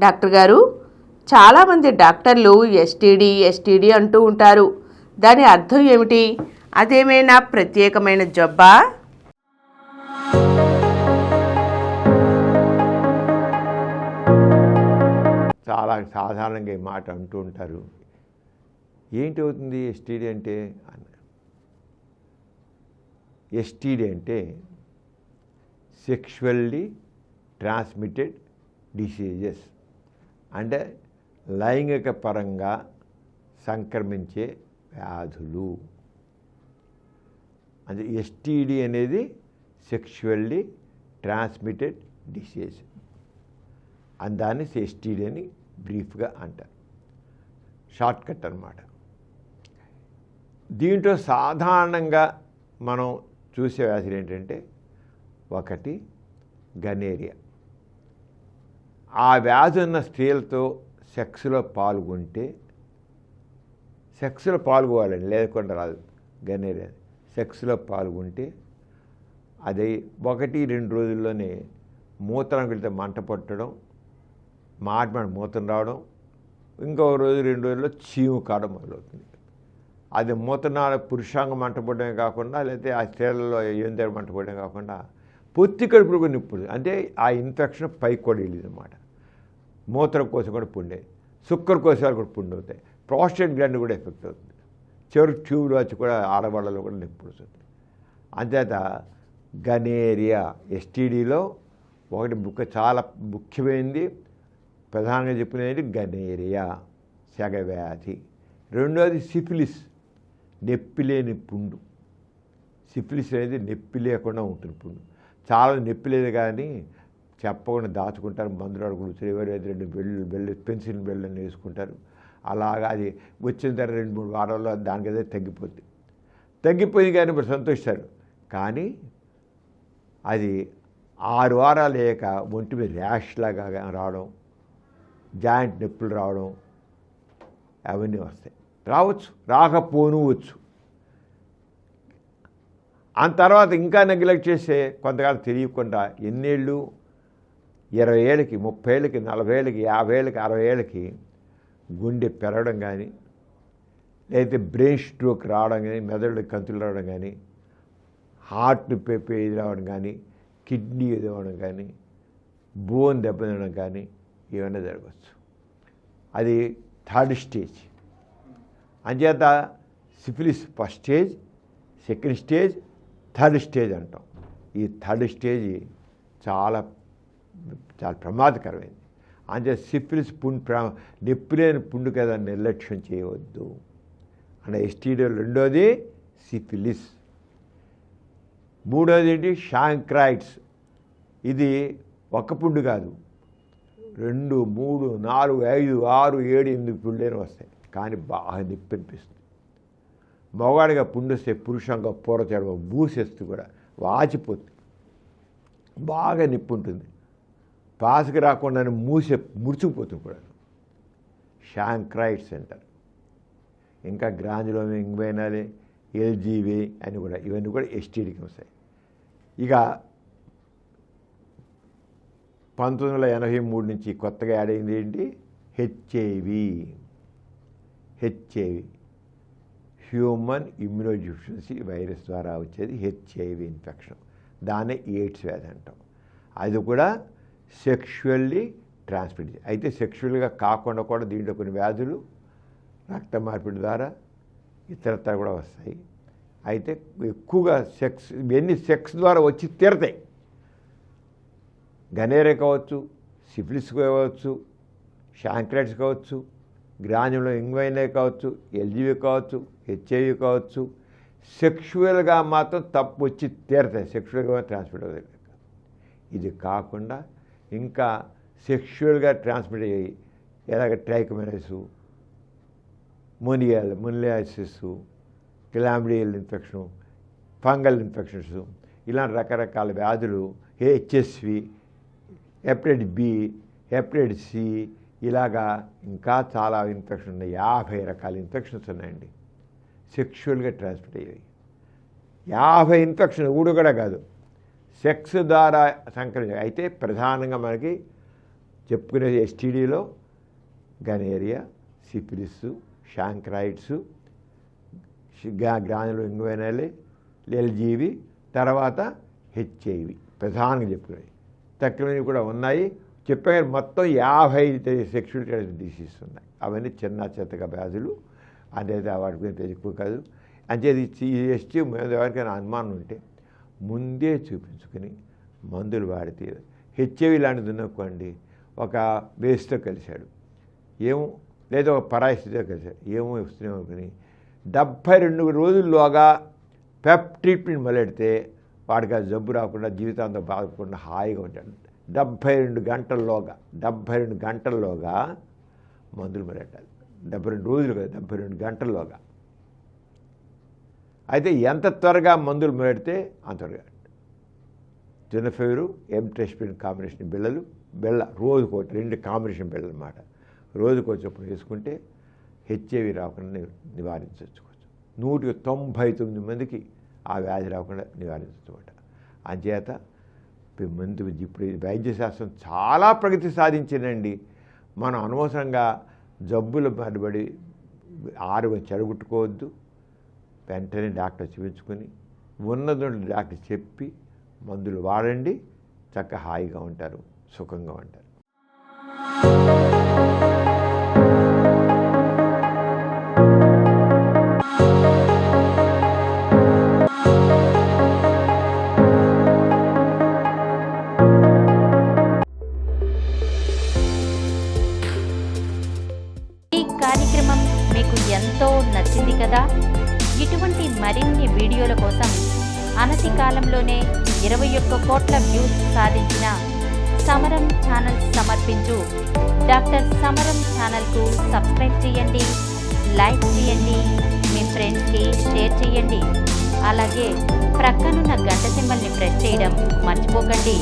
Doctor గారు, చాలామంది డాక్టర్లు ఎస్టీడీ అంటూ ఉంటారు. దాని అర్థం ఏమిటి? అదేమైనా ప్రత్యేకమైన జబ్బా? చాలా సాధారణంగా ఈ మాట అంటూ ఉంటారు. ఏంటి అవుతుంది ఎస్టీడీ అంటే? ఎస్టీడీ అంటే సెక్షువల్లీ ట్రాన్స్మిటెడ్ డిసీజెస్, అంటే లైంగిక పరంగా సంక్రమించే వ్యాధులు. అంటే ఎస్టీడీ అనేది సెక్షువల్లీ ట్రాన్స్మిటెడ్ డిసీజ్, అని దాన్ని ఎస్టీడీ అని బ్రీఫ్గా అంటారు, షార్ట్ కట్ అన్నమాట. దీంట్లో సాధారణంగా మనం చూసే వ్యాధులు ఏంటంటే, ఒకటి గనేరియా. ఆ వ్యాధి ఉన్న స్త్రీలతో సెక్స్లో పాల్గొంటే, సెక్స్లో పాల్గొవాలండి, లేకుండా రాదు గనేరియా. సెక్స్లో పాల్గొంటే అది 1-2 రోజుల్లోనే మూత్రం వెళ్తే మంట పట్టడం, మాట మూత్రం రావడం, ఇంకో రోజు 2 రోజుల్లో చీము కావడం మొదలవుతుంది. అది మూత్రనాళ పురుషాంగం మంటపడమే కాకుండా, లేకపోతే ఆ స్త్రీలలో ఏం దగ్గర మంటపడమే కాకుండా పొత్తి కడుపులో కూడా నిప్పు, అంటే ఆ ఇన్ఫెక్షన్ పైకి కూడా వెళ్ళేది అన్నమాట. మూత్రం కోసం కూడా పుండే, సుక్కర్ కోసాలు కూడా పుండు అవుతాయి, ప్రాస్టేట్ గ్లాండ్ కూడా ఎఫెక్ట్ అవుతుంది, చెరు ట్యూబ్లో వచ్చి కూడా ఆడవాళ్ళలో కూడా నొప్పి వస్తుంది. అంచేత గనేరియా ఎస్టీడీలో ఒకటి చాలా ముఖ్యమైనది, ప్రధానంగా చెప్పినది గనేరియా సెగవ్యాధి. రెండోది సిఫిలిస్, నొప్పి లేని పుండు. సిఫిలిస్ అనేది నొప్పి లేకుండా ఉంటుంది పుండు. చాలా నొప్పి లేదు కానీ చెప్పకుండా దాచుకుంటారు, మందులు కూర్చొని ఎవరైతే 2 పెన్సిల్ బెల్లని వేసుకుంటారు. అలాగా అది వచ్చిన తర్వాత 2-3 వారాల్లో దానికి అదే తగ్గిపోయింది కానీ ఇప్పుడు సంతోషిస్తారు. కానీ అది 6 వారాలు అయ్యాక ఒంటి మీద ర్యాష్ లాగా రావడం, జాయింట్ నొప్పులు రావడం, అవన్నీ వస్తాయి. రావచ్చు, రాకపోనువచ్చు. ఆ తర్వాత ఇంకా నెగ్లెక్ట్ చేస్తే కొంతకాలం తెలియకుండా ఎన్నేళ్ళు, 20 ఏళ్ళకి, 30 ఏళ్ళకి, 40 ఏళ్ళకి, 50 ఏళ్ళకి, 60 ఏళ్ళకి గుండె పెరగడం కానీ, లేకపోతే బ్రెయిన్ స్ట్రోక్ రావడం కానీ, మెదడు కంతులు రావడం కానీ, హార్ట్ ఇది రావడం కానీ, కిడ్నీ ఇది అవ్వడం కానీ, బోన్ దెబ్బతినడం కానీ ఇవన్నీ జరగవచ్చు. అది 3rd స్టేజ్. అంచేత syphilis first stage, second stage, 3rd stage అంటాం. ఈ 3rd స్టేజ్ చాలా చాలా ప్రమాదకరమైంది. అంచేత సిఫిలిస్ నొప్పి లేని పుండు కదా నిర్లక్ష్యం చేయవద్దు. అంటే ఎస్టీడీ రెండోది సిఫిలిస్. మూడోది ఏంటి? షాంక్రైట్స్. ఇది ఒక పుండు కాదు, 2, 3, 4, 5, 6, 7, 8 పుండేనే వస్తాయి, కానీ బాగా నొప్పి అనిపిస్తుంది. మగవాడిగా పుండు వస్తే పురుషంగా పూరచడం బూసేస్తూ కూడా వాచిపోతుంది, బాగా నొప్పి ఉంటుంది, పాసుకు రాకుండా ముడుచుకుపోతుంది కూడా. షాంక్రైట్స్ అంటారు. ఇంకా గ్రాంజులోమి, ఇంగ్వైనాలి, ఎల్జీవి అని కూడా, ఇవన్నీ కూడా ఎస్టీడీకి వస్తాయి. ఇక 1983 నుంచి కొత్తగా యాడ్ అయింది ఏంటి? హెచ్ఐవి. హ్యూమన్ ఇమ్యూనోడెఫిషియన్సీ వైరస్ ద్వారా వచ్చేది హెచ్ఐవి ఇన్ఫెక్షన్. దాన్నే ఎయిడ్స్ వ్యాధి అంటాం. అది కూడా సెక్షువల్లీ ట్రాన్స్మిట్. అయితే సెక్షువల్గా కాకుండా కూడా దీంట్లో కొన్ని వ్యాధులు రక్త మార్పిడి ద్వారా ఇతరత్ర కూడా వస్తాయి. అయితే ఎక్కువగా ఇవన్నీ సెక్స్ ద్వారా వచ్చి తీరతాయి. గనేరియా కావచ్చు, సిఫిలిస్ కావచ్చు, షాంక్రైట్స్ కావచ్చు, గ్రాన్యులో ఇంగ్వైనా కావచ్చు, ఎల్జీవి కావచ్చు, హెచ్ఐవి కావచ్చు. సెక్షువల్గా మాత్రం తప్పు వచ్చి తీరతాయి, సెక్షువల్గా ట్రాన్స్మిట్ అవుతాయి. ఇది కాకుండా ఇంకా సెక్షువల్గా ట్రాన్స్మిట్ అయ్యాయి, ఎలాగ trichomoniasis, moniliasis, chlamydial infection, fungal infections, ఇలాంటి రకరకాల వ్యాధులు, HSV, hepatitis B, hepatitis C, ఇలాగా ఇంకా చాలా ఇన్ఫెక్షన్ ఉన్నాయి. 50 రకాల ఇన్ఫెక్షన్స్ ఉన్నాయండి సెక్షువల్గా ట్రాన్స్మిట్ అయ్యాయి. 50 ఇన్ఫెక్షన్ కూడా కాదు, సెక్స్ ద్వారా సంక్రమించాయి. అయితే ప్రధానంగా మనకి చెప్పుకునే ఎస్టీడీలో గనేరియా, సిఫిలిస్, షాంక్రైట్స్, గ్రానులో ఇంగ్వెనలే, ఎల్జీవి, తర్వాత హెచ్ఐవి ప్రధానంగా చెప్పుకునేవి. తక్కువవి కూడా ఉన్నాయి. చెప్పాను మొత్తం 50 సెక్షువల్ ట్రాన్స్మిటెడ్ డిసీజెస్ ఉన్నాయి. అవన్నీ చిన్న చెత్తగా వ్యాధులు. అదైతే వాటి గురించి ఎక్కువ కాదు. అంచేది ఎస్టీ ఎవరికైనా అనుమానం ఉంటే ముందే చూపించుకుని మందులు వాడితే, హెచ్ఐవి లాంటిది ఉన్నకోండి, ఒక వేస్తో కలిశాడు ఏమో, లేదా ఒక పరాయిస్తో కలిశాడు ఏమో వస్తున్నామో అనుకుని 72 రోజుల్లోగా పెప్ ట్రీట్మెంట్ మొదలెడితే వాడికి ఆ జబ్బు రాకుండా జీవితాంతం బాధపడకుండా హాయిగా ఉంటాడు. 72 గంటల్లోగా మందులు మొదలెట్టాలి. 72 రోజులు కదా, 72 గంటల్లోగా. అయితే ఎంత త్వరగా మందులు మొదలెడితే అంత త్వరగా. జెనఫెవిర్, ఎంట్రెస్పిరిన్ కాంబినేషన్ బెల్ల రోజుకోటి 2 కాంబినేషన్ బిళ్ళలు అన్నమాట. రోజుకోటి చొప్పున వేసుకుంటే హెచ్ఐవి రాకుండా నివారించవచ్చు. 199 మందికి ఆ వ్యాధి రాకుండా నివారించవచ్చు. అంచేత మందు ఇప్పుడు వైద్య శాస్త్రం చాలా ప్రగతి సాధించిందండి. మనం అనవసరంగా జబ్బులు పడిబడి ఆరోగ్యం చెడగొట్టుకోవద్దు. వెంటనే డాక్టర్ చూపించుకొని ఉన్నటువంటి డాక్టర్ చెప్పి మందులు వాడండి. చక్కగా హాయిగా ఉంటారు, సుఖంగా ఉంటారు. ఈ కార్యక్రమం మీకు ఎంతో నచ్చింది కదా. ఇటువంటి మరిన్ని వీడియోల కోసం అనతి కాలంలోనే 21 కోట్ల వ్యూస్ సాధించిన సమరం ఛానల్ సమర్పించు డాక్టర్ సమరం ఛానల్కు సబ్స్క్రైబ్ చేయండి, లైక్ చేయండి, మీ ఫ్రెండ్స్కి షేర్ చేయండి. అలాగే ప్రక్కనున్న గంట సింబల్ని ప్రెస్ చేయడం మర్చిపోకండి.